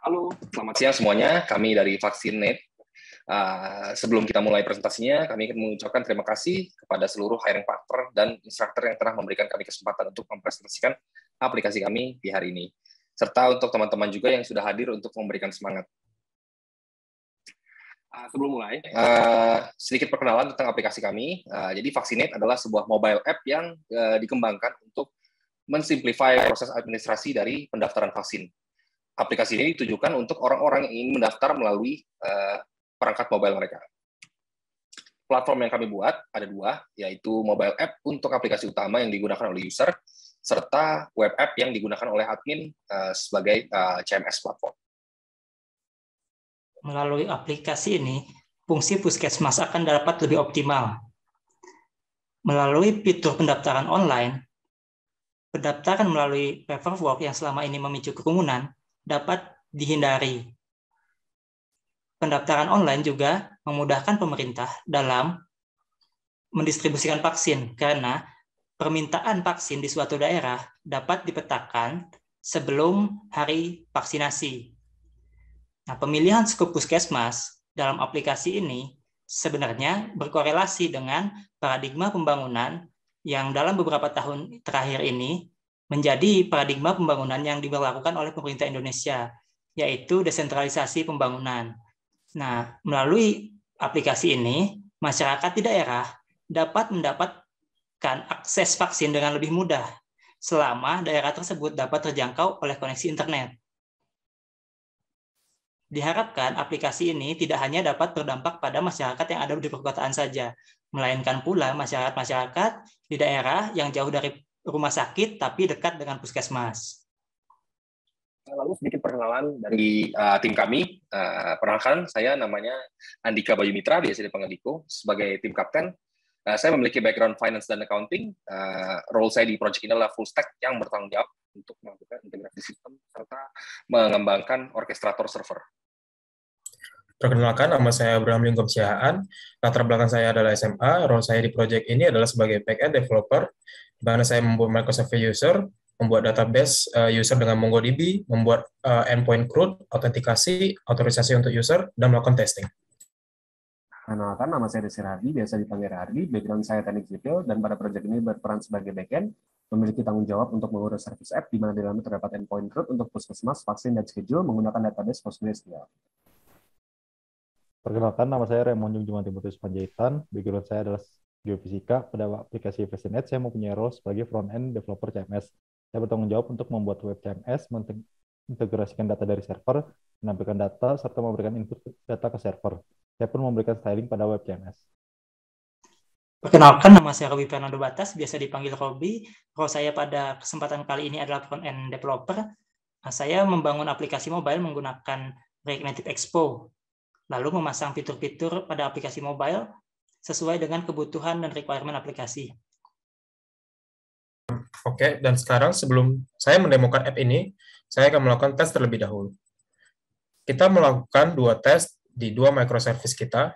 Halo, selamat siang semuanya. Kami dari Vaksinate. Sebelum kita mulai presentasinya, kami ingin mengucapkan terima kasih kepada seluruh hiring partner dan instruktur yang telah memberikan kami kesempatan untuk mempresentasikan aplikasi kami di hari ini. Serta untuk teman-teman juga yang sudah hadir untuk memberikan semangat. Sebelum mulai, sedikit perkenalan tentang aplikasi kami. Jadi Vaksinate adalah sebuah mobile app yang dikembangkan untuk mensimplify proses administrasi dari pendaftaran vaksin. Aplikasi ini ditujukan untuk orang-orang yang ingin mendaftar melalui perangkat mobile mereka. Platform yang kami buat ada dua, yaitu mobile app untuk aplikasi utama yang digunakan oleh user, serta web app yang digunakan oleh admin sebagai CMS platform. Melalui aplikasi ini, fungsi puskesmas akan dapat lebih optimal. Melalui fitur pendaftaran online, pendaftaran melalui paperwork yang selama ini memicu kerumunan dapat dihindari. Pendaftaran online juga memudahkan pemerintah dalam mendistribusikan vaksin karena permintaan vaksin di suatu daerah dapat dipetakan sebelum hari vaksinasi. Nah, pemilihan skop puskesmas dalam aplikasi ini sebenarnya berkorelasi dengan paradigma pembangunan yang dalam beberapa tahun terakhir ini menjadi paradigma pembangunan yang diberlakukan oleh pemerintah Indonesia, yaitu desentralisasi pembangunan. Nah, melalui aplikasi ini, masyarakat di daerah dapat mendapatkan akses vaksin dengan lebih mudah selama daerah tersebut dapat terjangkau oleh koneksi internet. Diharapkan aplikasi ini tidak hanya dapat berdampak pada masyarakat yang ada di perkotaan saja, melainkan pula masyarakat-masyarakat di daerah yang jauh dari rumah sakit tapi dekat dengan puskesmas. Lalu sedikit perkenalan dari tim kami. Perkenalkan, saya namanya Andika Bayu Mitra, biasa dipanggil Diko, sebagai tim kapten. Saya memiliki background finance dan accounting. Role saya di project ini adalah full stack yang bertanggung jawab untuk melakukan integrasi sistem serta mengembangkan orkestrator server. Perkenalkan, nama saya Abraham Lingkom Siahaan. Latar belakang saya adalah SMA. Role saya di project ini adalah sebagai back-end developer, di mana saya membuat Microsoft User, membuat database user dengan MongoDB, membuat endpoint CRUD, autentikasi, otorisasi untuk user, dan melakukan testing. Perkenalkan, nama saya Desi Hardi, biasa dipanggil Hardi, background saya teknik sipil, dan pada proyek ini berperan sebagai backend, memiliki tanggung jawab untuk mengurus service app, di mana di dalamnya terdapat endpoint CRUD untuk puskesmas, vaksin, dan schedule menggunakan database PostgreSQL. Perkenalkan, nama saya Raymond Junjungan Timotius Panjaitan, background saya adalah geofisika. Pada aplikasi Vaksinate, saya mempunyai role sebagai front-end developer CMS. Saya bertanggung jawab untuk membuat web CMS, mengintegrasikan data dari server, menampilkan data, serta memberikan input data ke server. Saya pun memberikan styling pada web CMS. Perkenalkan, nama saya Robi Fernando Batas, biasa dipanggil Robi. Role saya pada kesempatan kali ini adalah front-end developer. Saya membangun aplikasi mobile menggunakan React Native Expo, lalu memasang fitur-fitur pada aplikasi mobile sesuai dengan kebutuhan dan requirement aplikasi. Oke, dan sekarang sebelum saya mendemokan app ini, saya akan melakukan tes terlebih dahulu. Kita melakukan dua tes di dua microservice kita.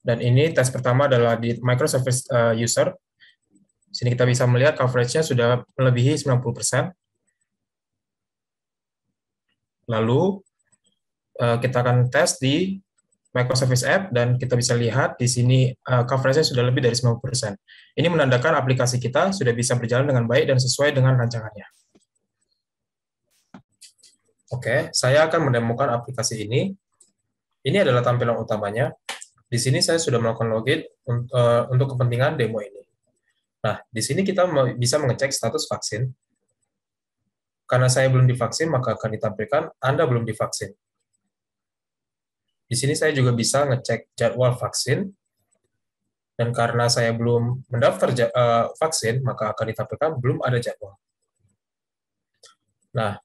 Dan ini tes pertama adalah di microservice user. Sini kita bisa melihat coverage-nya sudah melebihi 90%. Lalu kita akan tes di microservice app dan kita bisa lihat di sini coverage-nya sudah lebih dari 90%. Ini menandakan aplikasi kita sudah bisa berjalan dengan baik dan sesuai dengan rancangannya. Oke, saya akan mendemokan aplikasi ini. Ini adalah tampilan utamanya. Di sini saya sudah melakukan login untuk kepentingan demo ini. Nah, di sini kita bisa mengecek status vaksin. Karena saya belum divaksin, maka akan ditampilkan Anda belum divaksin. Di sini saya juga bisa ngecek jadwal vaksin, dan karena saya belum mendaftar vaksin, maka akan ditampilkan belum ada jadwal. Nah,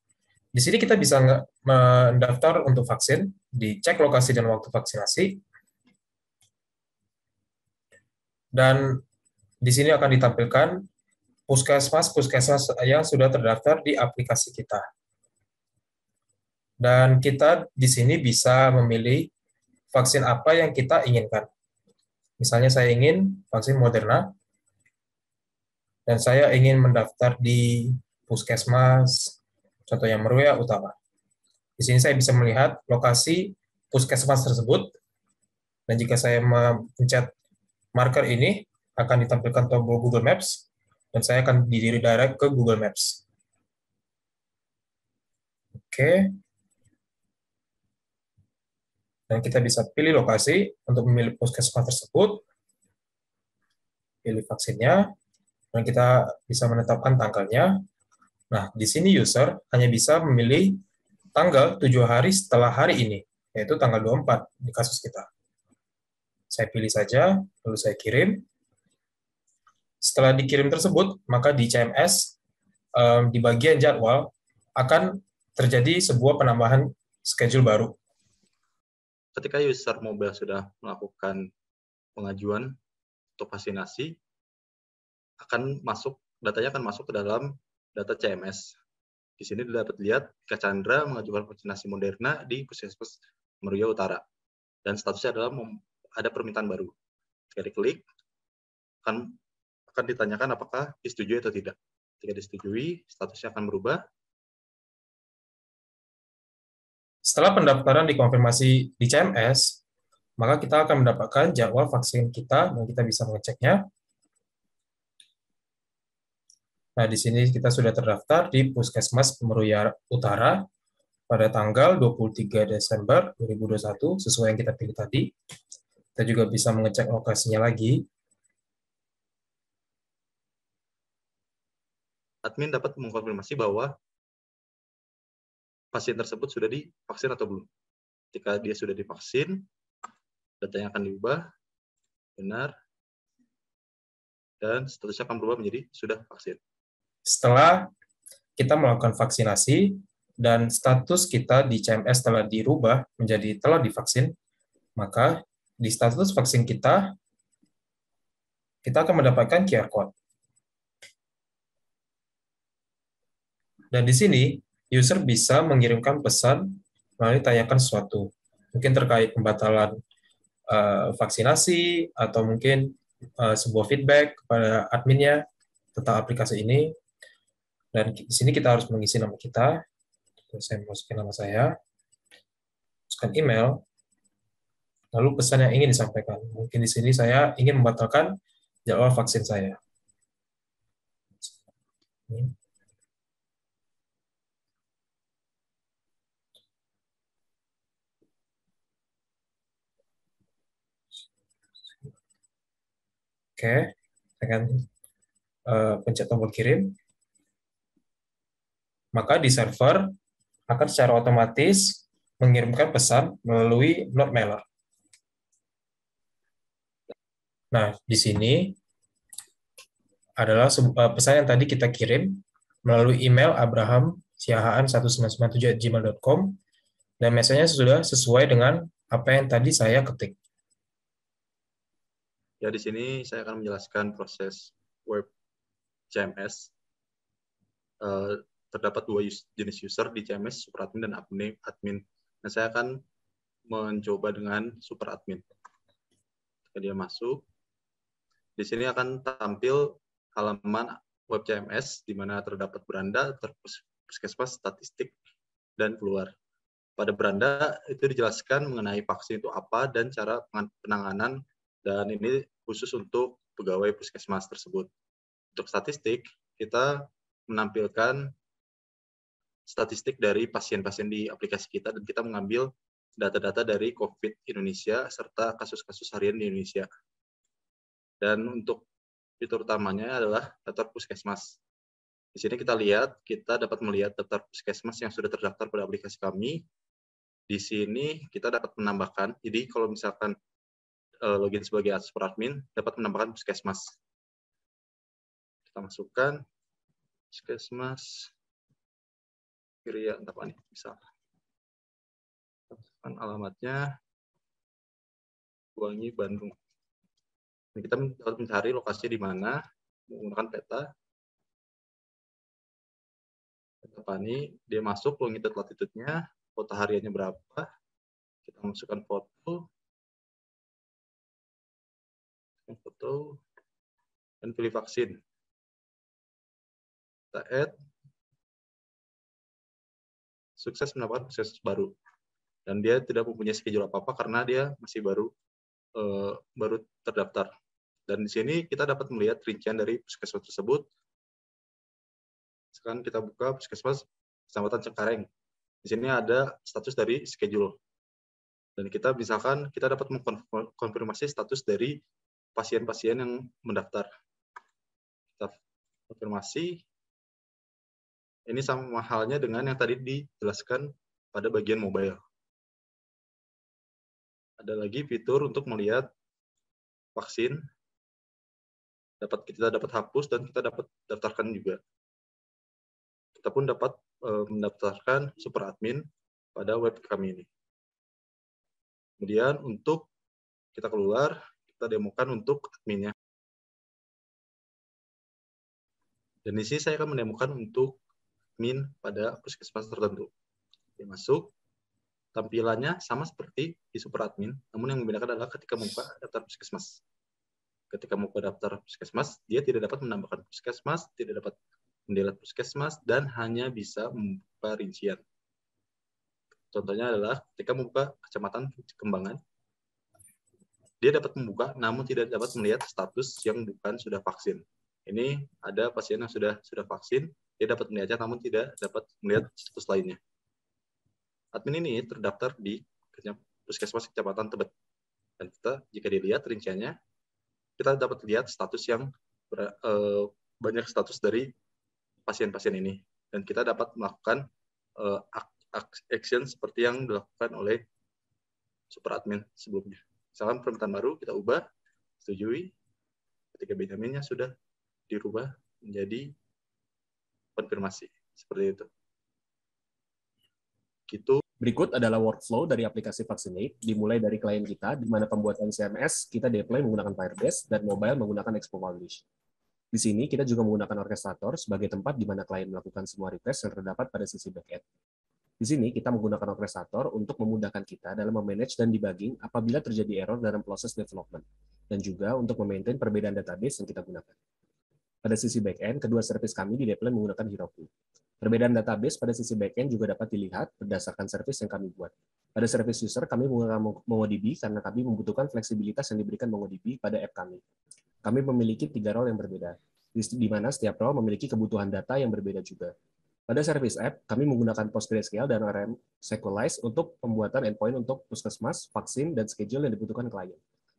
di sini kita bisa mendaftar untuk vaksin, dicek lokasi dan waktu vaksinasi, dan di sini akan ditampilkan puskesmas yang sudah terdaftar di aplikasi kita. Dan kita di sini bisa memilih vaksin apa yang kita inginkan. Misalnya saya ingin vaksin Moderna, dan saya ingin mendaftar di puskesmas contoh yang Meruya Utara. Di sini saya bisa melihat lokasi puskesmas tersebut, dan jika saya mencet marker ini, akan ditampilkan tombol Google Maps, dan saya akan direct ke Google Maps. Oke. Dan kita bisa pilih lokasi untuk memilih puskesmas tersebut, pilih vaksinnya, dan kita bisa menetapkan tanggalnya. Nah, di sini user hanya bisa memilih tanggal 7 hari setelah hari ini, yaitu tanggal 24 di kasus kita. Saya pilih saja, lalu saya kirim. Setelah dikirim tersebut, maka di CMS, di bagian jadwal, akan terjadi sebuah penambahan schedule baru. Ketika user mobile sudah melakukan pengajuan untuk vaksinasi, datanya akan masuk ke dalam data CMS. Di sini dapat lihat Kak Chandra mengajukan vaksinasi Moderna di Puskesmas Meruya Utara. Dan statusnya adalah ada permintaan baru. Jika diklik, akan ditanyakan apakah disetujui atau tidak. Jika disetujui, statusnya akan berubah. Setelah pendaftaran dikonfirmasi di CMS, maka kita akan mendapatkan jadwal vaksin kita dan kita bisa mengeceknya. Nah, di sini kita sudah terdaftar di Puskesmas Meruya Utara pada tanggal 23 Desember 2021, sesuai yang kita pilih tadi. Kita juga bisa mengecek lokasinya lagi. Admin dapat mengkonfirmasi bahwa pasien tersebut sudah divaksin atau belum. Jika dia sudah divaksin, datanya akan diubah, benar, dan statusnya akan berubah menjadi sudah vaksin. Setelah kita melakukan vaksinasi dan status kita di CMS telah dirubah menjadi telah divaksin, maka di status vaksin kita akan mendapatkan QR code. Dan di sini, user bisa mengirimkan pesan melalui tanyakan sesuatu. Mungkin terkait pembatalan vaksinasi, atau mungkin sebuah feedback kepada adminnya tentang aplikasi ini. Dan di sini kita harus mengisi nama kita. Saya masukin nama saya, masukkan email, lalu pesan yang ingin disampaikan. Mungkin di sini saya ingin membatalkan jadwal vaksin saya. Oke, saya akan pencet tombol kirim. Maka di server akan secara otomatis mengirimkan pesan melalui note mailer. Nah, di sini adalah pesan yang tadi kita kirim melalui email abrahamsiahaan1997@gmail.com, dan message-nya sudah sesuai dengan apa yang tadi saya ketik. Ya, di sini saya akan menjelaskan proses web CMS. Terdapat dua jenis user di CMS, super admin dan admin. Nah, saya akan mencoba dengan super admin. Jika dia masuk, di sini akan tampil halaman web CMS di mana terdapat beranda, puskesmas, statistik, dan keluar. Pada beranda itu dijelaskan mengenai vaksin itu apa dan cara penanganan, dan ini khusus untuk pegawai puskesmas tersebut. Untuk statistik, kita menampilkan statistik dari pasien-pasien di aplikasi kita, dan kita mengambil data-data dari COVID Indonesia serta kasus-kasus harian di Indonesia. Dan untuk fitur utamanya adalah daftar puskesmas. Di sini kita dapat melihat daftar puskesmas yang sudah terdaftar pada aplikasi kami. Di sini kita dapat menambahkan, jadi kalau misalkan login sebagai super admin, dapat menambahkan puskesmas. Kita masukkan puskesmas Kiriya Antapani, misal. Masukkan alamatnya Buangi, Bandung. Nah, kita harus mencari lokasi di mana menggunakan peta. Antapani, dia masuk longitude latitude-nya, kota hariannya berapa. Kita masukkan foto, dan pilih vaksin. Kita add. sukses mendapatkan puskesmas baru. Dan dia tidak mempunyai schedule apa-apa karena dia masih baru terdaftar. Dan di sini kita dapat melihat rincian dari puskesmas tersebut. Sekarang kita buka puskesmas Kecamatan Cengkareng. Di sini ada status dari schedule. Dan kita misalkan kita dapat mengkonfirmasi status dari pasien-pasien yang mendaftar. Kita konfirmasi. Ini sama halnya dengan yang tadi dijelaskan pada bagian mobile. Ada lagi fitur untuk melihat vaksin. Kita dapat hapus dan kita dapat daftarkan juga. Kita pun dapat mendaftarkan super admin pada web kami ini. Kemudian untuk kita keluar, kita demokan untuk adminnya. Dan di sini saya akan mendemokan untuk admin pada puskesmas tertentu. Dia masuk, tampilannya sama seperti di super admin, namun yang membedakan adalah ketika membuka daftar puskesmas. Ketika membuka daftar puskesmas, dia tidak dapat menambahkan puskesmas, tidak dapat mendelete puskesmas, dan hanya bisa membuka rincian. Contohnya adalah ketika membuka Kecamatan Kembangan, dia dapat membuka namun tidak dapat melihat status yang bukan sudah vaksin. Ini ada pasien yang sudah vaksin, dia dapat melihatnya namun tidak dapat melihat status lainnya. Admin ini terdaftar di Puskesmas Kecamatan Tebet. Dan kita, jika dilihat rinciannya, kita dapat lihat status yang banyak status dari pasien-pasien ini. Dan kita dapat melakukan action seperti yang dilakukan oleh super admin sebelumnya. Misalkan permintaan baru kita ubah, setujui, ketika Benjaminnya sudah dirubah menjadi konfirmasi. Seperti itu. Gitu. Berikut adalah workflow dari aplikasi Vaccinate, dimulai dari klien kita, di mana pembuatan CMS kita deploy menggunakan Firebase, dan mobile menggunakan Expo Publish. Di sini kita juga menggunakan orkestrator sebagai tempat di mana klien melakukan semua request yang terdapat pada sisi backend. Di sini kita menggunakan orkestrator untuk memudahkan kita dalam memanage dan debugging apabila terjadi error dalam proses development, dan juga untuk memaintain perbedaan database yang kita gunakan. Pada sisi backend, kedua service kami dideploy menggunakan Heroku. Perbedaan database pada sisi backend juga dapat dilihat berdasarkan service yang kami buat. Pada service user, kami menggunakan MongoDB karena kami membutuhkan fleksibilitas yang diberikan MongoDB pada app kami. Kami memiliki 3 role yang berbeda, di mana setiap role memiliki kebutuhan data yang berbeda juga. Pada service app, kami menggunakan PostgreSQL dan ORM Sequelize untuk pembuatan endpoint untuk puskesmas, vaksin, dan schedule yang dibutuhkan klien.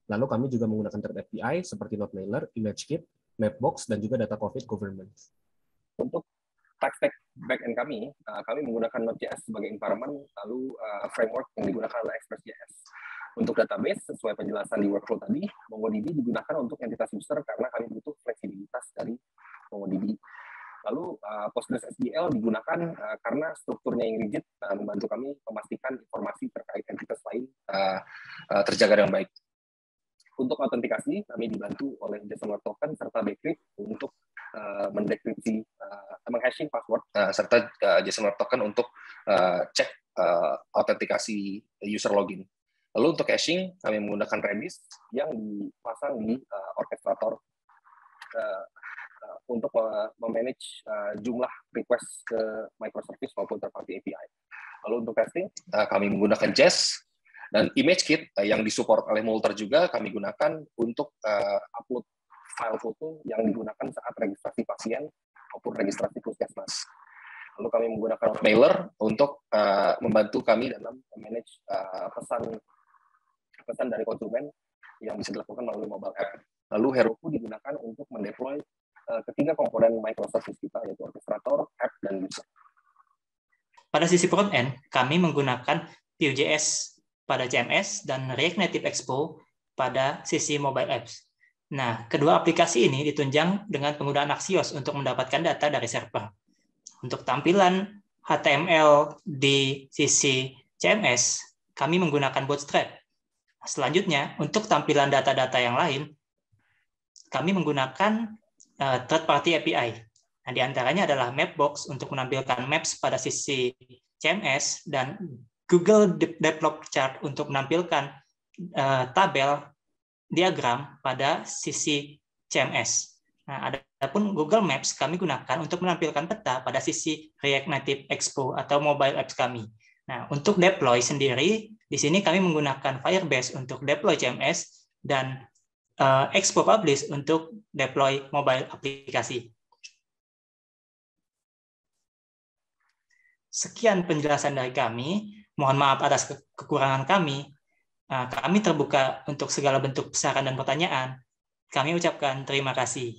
Lalu kami juga menggunakan third API seperti NodeMailer, ImageKit, Mapbox, dan juga data COVID government. Untuk tech stack backend kami menggunakan Node.js sebagai environment, lalu framework yang digunakan adalah Express.js. Untuk database, sesuai penjelasan di workflow tadi, MongoDB digunakan untuk entitas user karena kami butuh fleksibilitas dari MongoDB. Lalu PostgreSQL digunakan karena strukturnya yang rigid, membantu kami memastikan informasi terkait entitas lain terjaga dengan baik. Untuk autentikasi, kami dibantu oleh JSON token serta Bcrypt untuk mendekripsi, menghashing password, serta JSON token untuk cek autentikasi user login. Lalu untuk caching, kami menggunakan Redis yang dipasang di orkestrator untuk memanage jumlah request ke microservice maupun third-party API. Lalu untuk testing, kami menggunakan Jest, dan ImageKit yang disupport oleh Multer juga kami gunakan untuk upload file foto yang digunakan saat registrasi pasien maupun registrasi puskesmas. Lalu kami menggunakan Mailer untuk membantu kami dalam memanage pesan dari konsumen yang bisa dilakukan melalui mobile app. Lalu Heroku digunakan untuk mendeploy ketiga komponen microservice kita, yaitu orkestrator, app, dan user. Pada sisi front-end, kami menggunakan Vue.js pada CMS dan React Native Expo pada sisi mobile apps. Nah, kedua aplikasi ini ditunjang dengan penggunaan Axios untuk mendapatkan data dari server. Untuk tampilan HTML di sisi CMS, kami menggunakan Bootstrap. Selanjutnya, untuk tampilan data-data yang lain, kami menggunakan third-party API. Nah, di antaranya adalah Mapbox untuk menampilkan maps pada sisi CMS dan Google Develop Chart untuk menampilkan tabel diagram pada sisi CMS. Nah, ada Adapun Google Maps kami gunakan untuk menampilkan peta pada sisi React Native Expo atau mobile apps kami. Nah, untuk deploy sendiri, di sini kami menggunakan Firebase untuk deploy CMS dan Expo Publish untuk deploy mobile aplikasi. Sekian penjelasan dari kami. Mohon maaf atas kekurangan kami. Kami terbuka untuk segala bentuk saran dan pertanyaan. Kami ucapkan terima kasih.